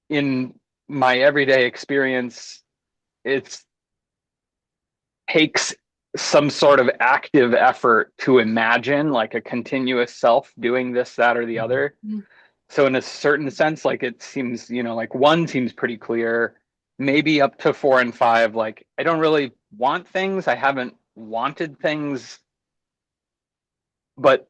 in my everyday experience, it takes some sort of active effort to imagine like a continuous self doing this, that, or the Mhm. other. So in a certain sense, like it seems, like one seems pretty clear, maybe up to four and five, like I don't really want things. I haven't wanted things, but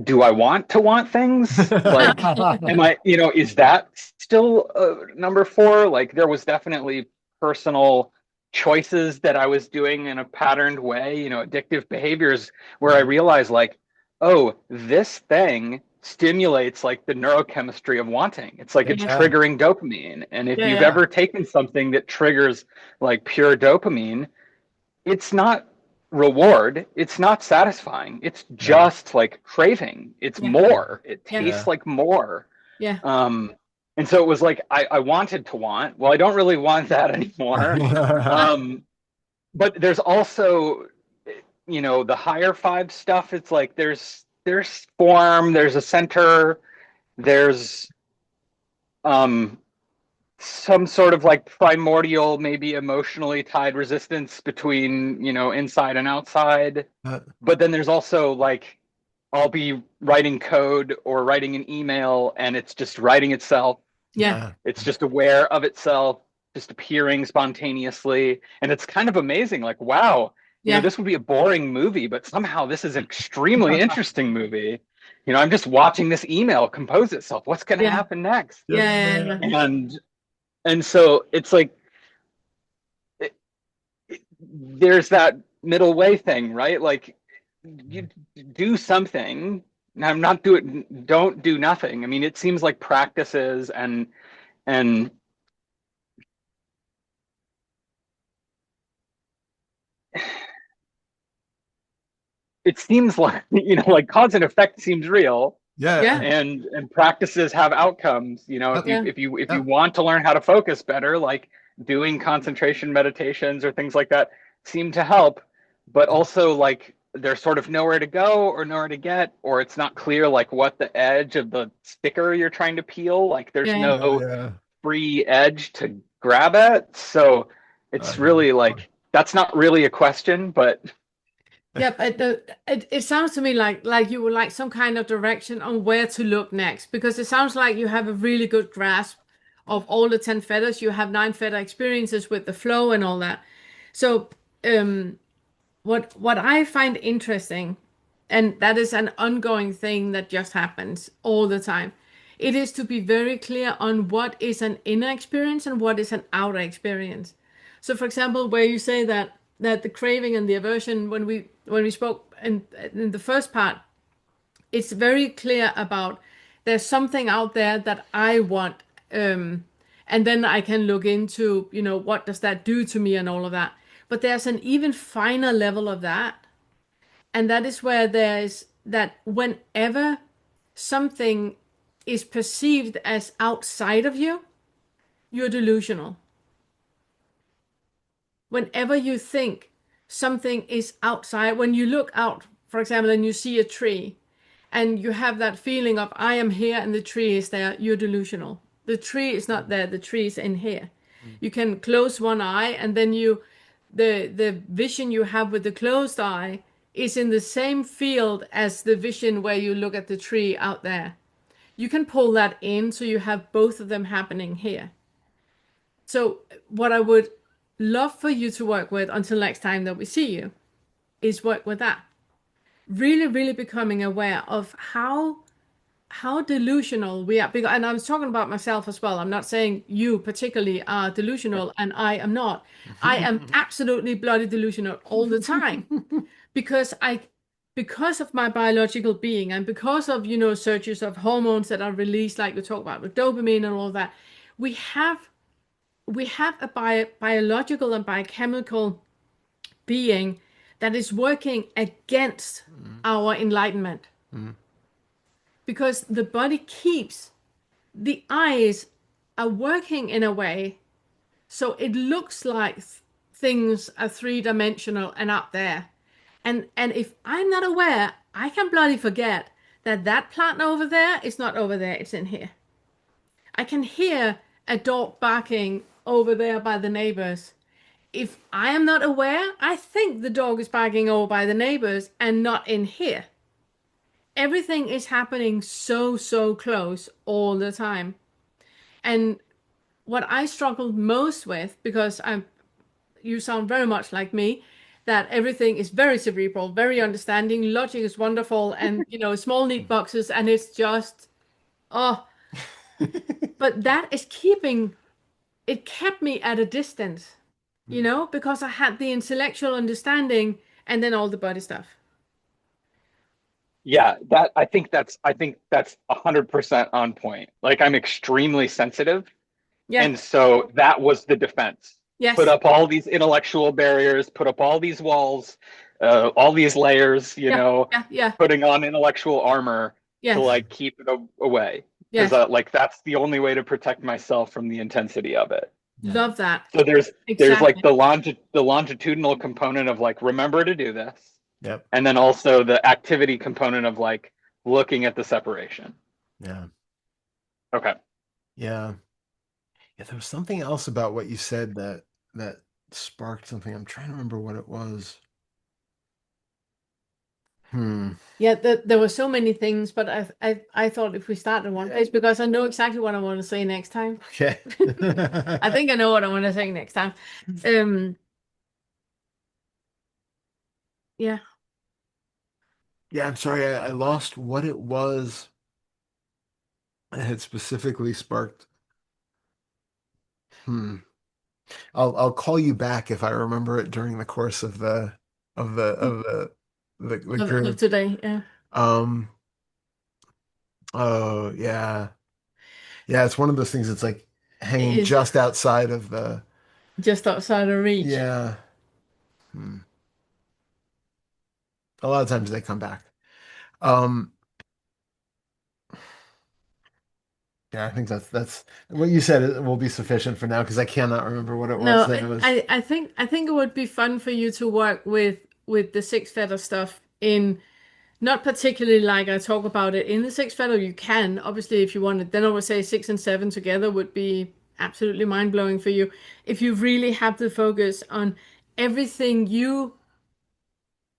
do I want to want things? Like, am I, is that still number four? Like, there was definitely personal choices that I was doing in a patterned way, addictive behaviors where I Yeah. realized, like, oh, this thing stimulates like the neurochemistry of wanting. It's like it's Yeah. Yeah. triggering dopamine. And if Yeah. you've Yeah. ever taken something that triggers like pure dopamine, it's not reward, it's not satisfying, it's Yeah. just like craving, it's Yeah. more, it Yeah. tastes Yeah. like more. Yeah. And so it was like I wanted to want, well, I don't really want that anymore. um but there's also, the higher five stuff. It's like there's form, there's a center, there's um some sort of like primordial, maybe emotionally tied resistance between, inside and outside. Uh, But then there's also like I'll be writing code or writing an email and it's just writing itself. Yeah. yeah. It's just aware of itself, just appearing spontaneously. And it's kind of amazing. Like, wow, Yeah. this would be a boring movie, but somehow this is an extremely interesting movie. I'm just watching this email compose itself. What's going to Yeah. happen next? Yeah. Yeah. Yeah. And so it's like it, there's that middle way thing, right? Like you do something. I'm not do it. Don't do nothing. I mean, it seems like practices and it seems like like cause and effect seems real, Yeah. Yeah. and practices have outcomes. If Yep. you Yeah. if you if you Yep. want to learn how to focus better, like doing concentration meditations or things like that seem to help, but also like there's sort of nowhere to go or nowhere to get, or it's not clear like what the edge of the sticker you're trying to peel, like there's Yeah. Oh no yeah. free edge to grab at. So it's Yeah. really like that's not really a question, but Yeah, but it sounds to me like you would like some kind of direction on where to look next, because it sounds like you have a really good grasp of all the 10 feathers. You have 9 feather experiences with the flow and all that. So um what I find interesting, and that is an ongoing thing that just happens all the time, it is to be very clear on what is an inner experience and what is an outer experience. So, for example, where you say that the craving and the aversion, when we spoke in the first part, it's very clear about there's something out there that I want, and then I can look into, what does that do to me and all of that. But there's an even finer level of that, and that is where there is that whenever something is perceived as outside of you, you're delusional. Whenever you think something is outside, when you look out, for example, and you see a tree, and you have that feeling of I am here and the tree is there, you're delusional. The tree is not there, the tree is in here. You can close one eye and then the vision you have with the closed eye is in the same field as the vision where you look at the tree out there. You can pull that in so you have both of them happening here. So what I would love for you to work with until next time that we see you is work with that. Really, really becoming aware of how delusional we are. And I was talking about myself as well. I'm not saying you particularly are delusional, and I am not. I am absolutely bloody delusional all the time because because of my biological being and because of, surges of hormones that are released, like we talk about with dopamine and all that, we have a biological and biochemical being that is working against our enlightenment, because the body keeps the eyes are working in a way so it looks like things are three-dimensional and up there. And if I'm not aware, I can bloody forget that that plant over there is not over there, it's in here. I can hear a dog barking over there by the neighbors. If I am not aware, I think the dog is barking over by the neighbors and not in here. Everything is happening so, so close all the time. And what I struggled most with, because you sound very much like me, that everything is very cerebral, very understanding, logic is wonderful, and small neat boxes, and it's just oh, but that is it kept me at a distance, because I had the intellectual understanding and then all the body stuff. Yeah, that I think that's 100% on point. Like I'm extremely sensitive, Yeah. and so that was the defense. Put Yes. up all these intellectual barriers, put up all these walls, all these layers, Yeah. Yeah. Yeah. putting on intellectual armor to Yes. like keep it away. Because Yes. like that's the only way to protect myself from the intensity of it. Yeah. Love that. So there's like Exactly. the longitudinal component of like remember to do this, Yep. and then also the activity component of like looking at the separation. Yeah. Okay. Yeah. Yeah. There was something else about what you said that sparked something. I'm trying to remember what it was. Yeah, there were so many things, but I thought if we start in one place, because I know exactly what I want to say next time. Okay. I think I know what I want to say next time. Yeah. Yeah, I'm sorry, I lost what it was that had specifically sparked. Hmm. I'll call you back if I remember it during the course of the Of group. today, yeah. Um. Oh yeah, yeah. It's one of those things that's like It hanging is just outside of the. just outside of reach. Yeah. Hmm. A lot of times they come back. Um. Yeah, I think that's what you said. It will be sufficient for now because I cannot remember what it was No, that it was. I think it would be fun for you to work with the six feather stuff in not particularly like I talk about it in the six feather. You can obviously if you wanted. Then I would say 6 and 7 together would be absolutely mind blowing for you if you really have to focus on everything you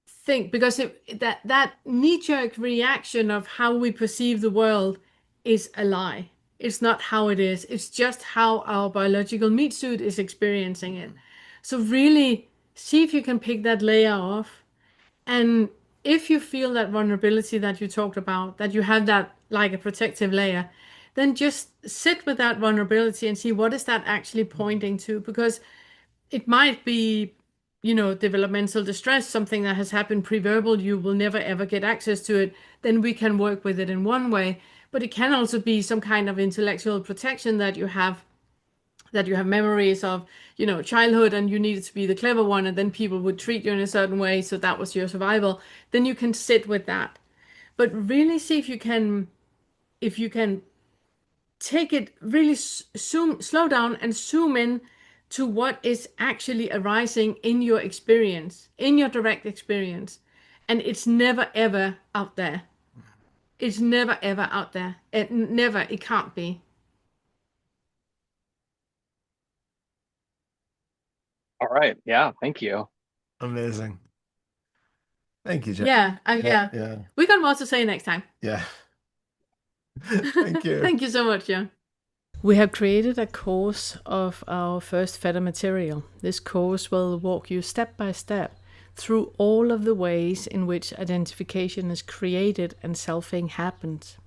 think, because that knee-jerk reaction of how we perceive the world is a lie. It's not how it is. It's just how our biological meat suit is experiencing it. So really see if you can pick that layer off. And if you feel that vulnerability that you talked about, that you have that like a protective layer, then just sit with that vulnerability and see what is that actually pointing to, because it might be, developmental distress, something that has happened pre-verbal, you will never ever get access to it, then we can work with it in one way. But it can also be some kind of intellectual protection that you have memories of, childhood, and you needed to be the clever one, and then people would treat you in a certain way, so that was your survival. Then you can sit with that. But really see if you can take it really slow down and zoom in to what is actually arising in your experience, in your direct experience. And it's never ever out there. It's never ever out there. It can't be. All right. Yeah. Thank you. Amazing. Thank you, Jeff. Yeah, Yeah, yeah. yeah, We got more to say next time. yeah. Thank you. Thank you so much, John. We have created a course of our first feather material. This course will walk you step by step through all of the ways in which identification is created and selfing happens.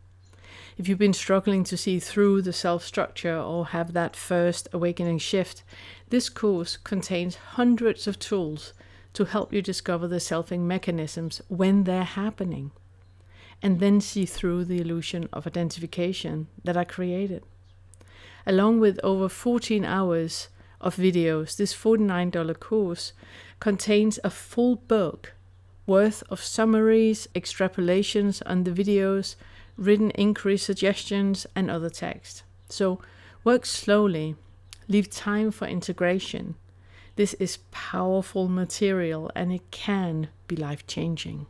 If you've been struggling to see through the self structure or have that first awakening shift, this course contains hundreds of tools to help you discover the selfing mechanisms when they're happening, and then see through the illusion of identification that are created. Along with over 14 hours of videos, this $49 course contains a full book worth of summaries, extrapolations on the videos, written inquiry suggestions, and other text. So work slowly, leave time for integration. This is powerful material and it can be life-changing.